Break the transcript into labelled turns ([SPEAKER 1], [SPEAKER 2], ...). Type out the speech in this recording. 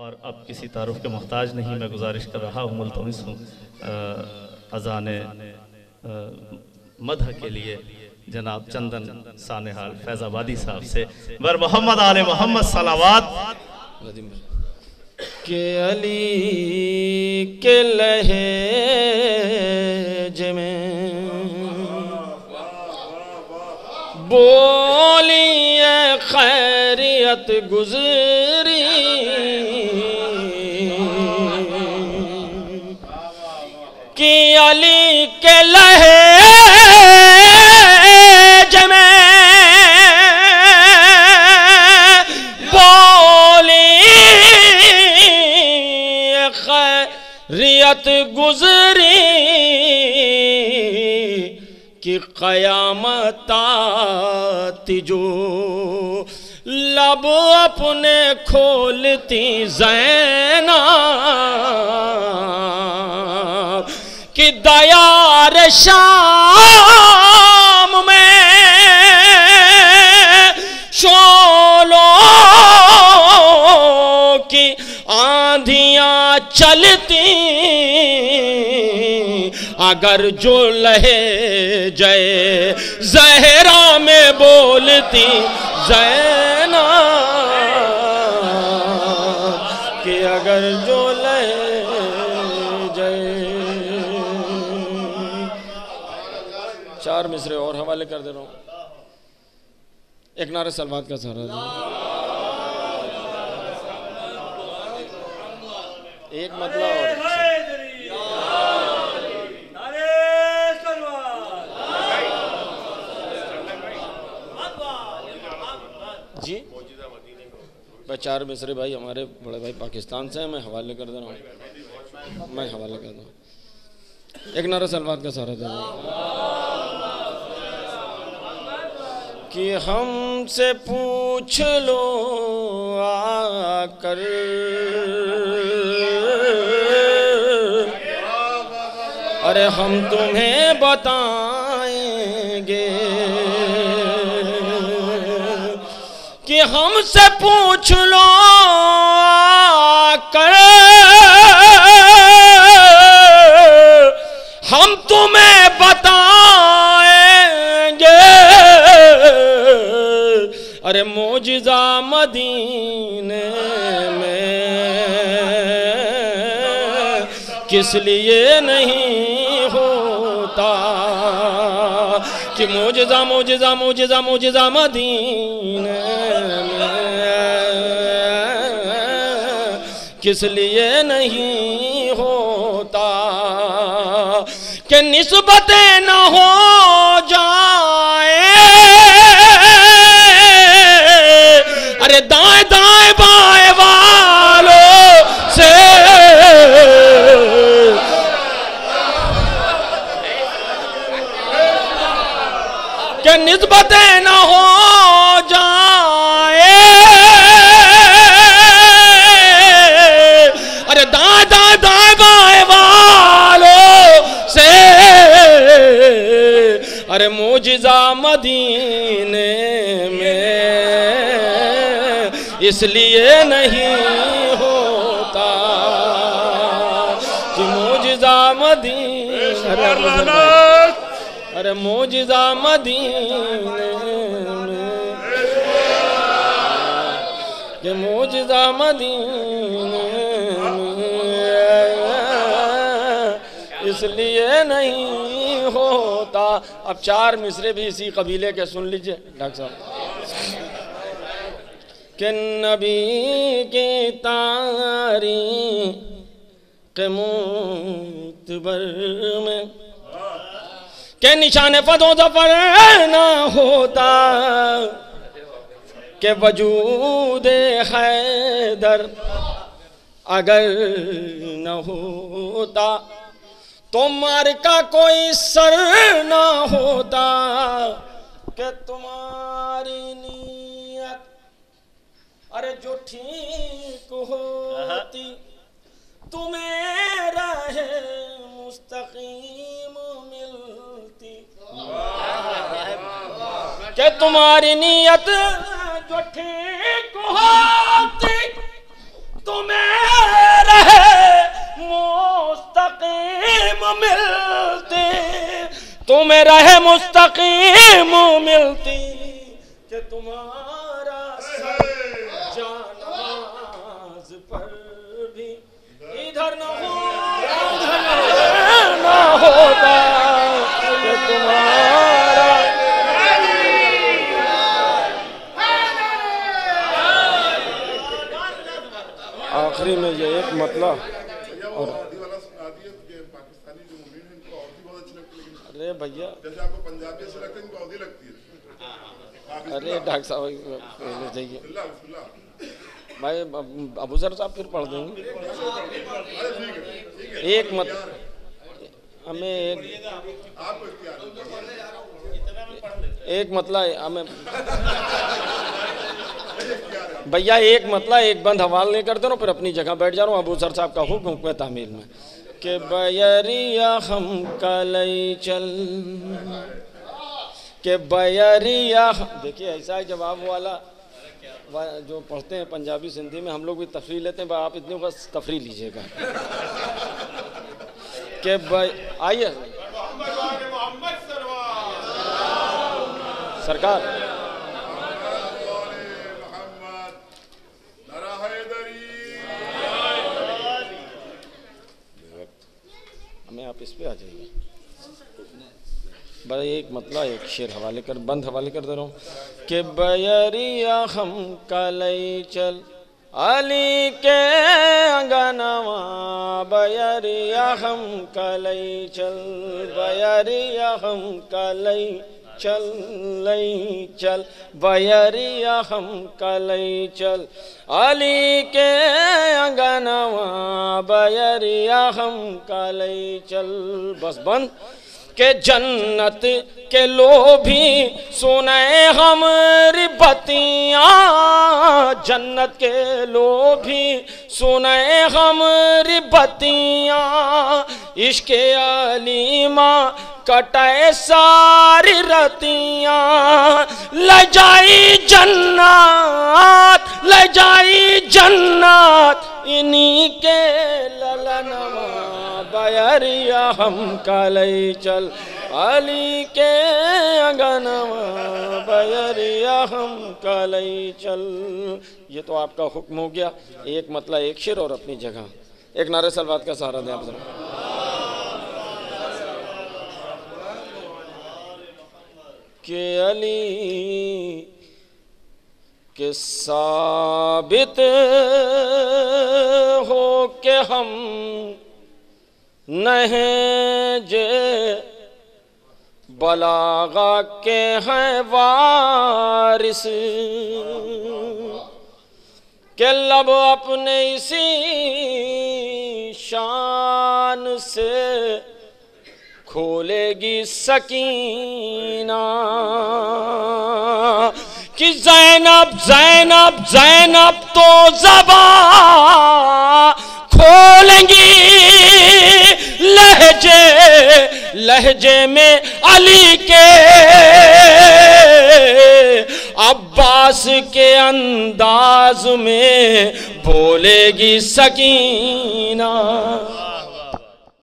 [SPEAKER 1] اور اب کسی تعارف کے محتاج نہیں. میں گزارش کر رہا ہوں، ملتمس ہوں اذان مدح کے لیے جناب چندن سانحال فیض آبادی صاحب سے بر محمد آل محمد صلوات.
[SPEAKER 2] کہ علی کے لہجے میں بولی خیریت گزری، کہ علی کے لہجے میں بولی خیریت گزری، کہ قیامت آتی جو لب اپنے کھولتی زینب، کہ دیار شام میں شعلوں کی آندھیاں چلتی، اگر جو لہجے زہرا میں بولتی زینب، کہ اگر جو لہجے. چار مصرے اور حوالے کر دے رہا ہوں. ایک نعرہ صلوات کا سہارا دیں. ایک مطلب اور جی چار مصرے بھائی ہمارے بڑے بھائی پاکستان سے ہیں. میں حوالے کر دے رہا ہوں. میں حوالے کر دوں. ایک نعرہ صلوات کا سہارا دے دیں. کہ ہم سے پوچھ لو آ کر ارے ہم تمہیں بتائیں گے، کہ ہم سے پوچھ لو آ کر ہم تمہیں بتائیں گے، ارے معجزہ مدینے میں کس لیے نہیں ہوتا، کہ معجزہ معجزہ معجزہ معجزہ مدینے میں کس لیے نہیں ہوتا، کہ نسبتیں نہ ہو جائیں ارے دائیں دائیں بائیں والوں سے، کہ نسبتیں نہ ہو جائیں ارے دائیں دائیں دائیں بائیں والوں سے، ارے معجزہ مدینے میں اس لیے نہیں ہوتا، کہ معجزہ مدینے ارے معجزہ مدینے میں، کہ معجزہ مدینے میں اس لیے نہیں ہوتا. اب چار مصرے بھی اسی قبیلے کے سن لیجئے ڈاکٹر صاحب. کہ نبی کی تاریخ معتبر میں کہ نشان فتح و ظفر نہ ہوتا، کہ وجود حیدر اگر نہ ہوتا تو معرکہ کوئی سر نہ ہوتا، کہ تمہاری نیت ارے جو ٹھیک ہوتی تمہیں راہ مستقیم ملتی، کہ تمہاری نیت جو ٹھیک ہوتی تمہیں تمہیں راہ مستقیم ملتی کہ تمہارا سر جانماز پر بھی ادھر نہ ہوتا کہ تمہارا آخری میں یہ ایک مطلب اور ارے بھیا
[SPEAKER 3] جیسے آپ کو پنجابی سے لگتا ہے ان کو عودی لگتی ہے.
[SPEAKER 2] ارے ڈاکٹر صاحب پہلے چاہیے بھائی ابو ذر صاحب پھر پڑھ دیں گے. ایک ہمیں ایک مطلب ہمیں بھیا ایک مطلب ایک بند حوال نہیں کرتے رہو پھر اپنی جگہ بیٹھ جا رہا ہوں. ابو ذر صاحب کا حکم تعمیل میں کہ بیریا ہم کلئی چل کہ بیریا دیکھیے ایسا ہے جواب والا جو پڑھتے ہیں پنجابی سندھی میں ہم لوگ بھی تفریح لیتے ہیں آپ اتنی بس تفریح لیجئے گا کہ آئیے سرکار ہمیں آپ اس پہ آ جائیے. بھائی ایک مطلب ایک شعر حوالے کر بند حوالے کر دے رہا ہوں کہ بیریا ہم کلئی چل علی کے انگنوا بیریا ہم کلئی چل بیریا ہم کلئی چل لئی چل بیریا ہم کلئی چل علی کے انگنوا بیریا ہم کلئی چل. بس بند کہ جنت کے لوبھی سنے ہماری بتیاں جنت کے لوبھی سنے ہماری بتیاں عشق علیمہ کٹائے ساری رتیاں لے جائی جنت انہی کے للنما بیریا ہم کلئی چل علی کے انگنوا بیریا ہم کلئی چل. یہ تو آپ کا حکم ہو گیا. ایک مطلب ایک شعر اور اپنی جگہ ایک نعرہ صلوات کا سہارا دیں آپ ذرا. کہ علی کہ ثابت ہو کہ ہم نہج بلاغہ کے ہیں وارث کہ لب اپنے اسی شان سے کھولے گی سکینہ کہ زینب تو زبان کھولیں گی لہجے میں علی کے عباس کے انداز میں بولے گی سکینہ.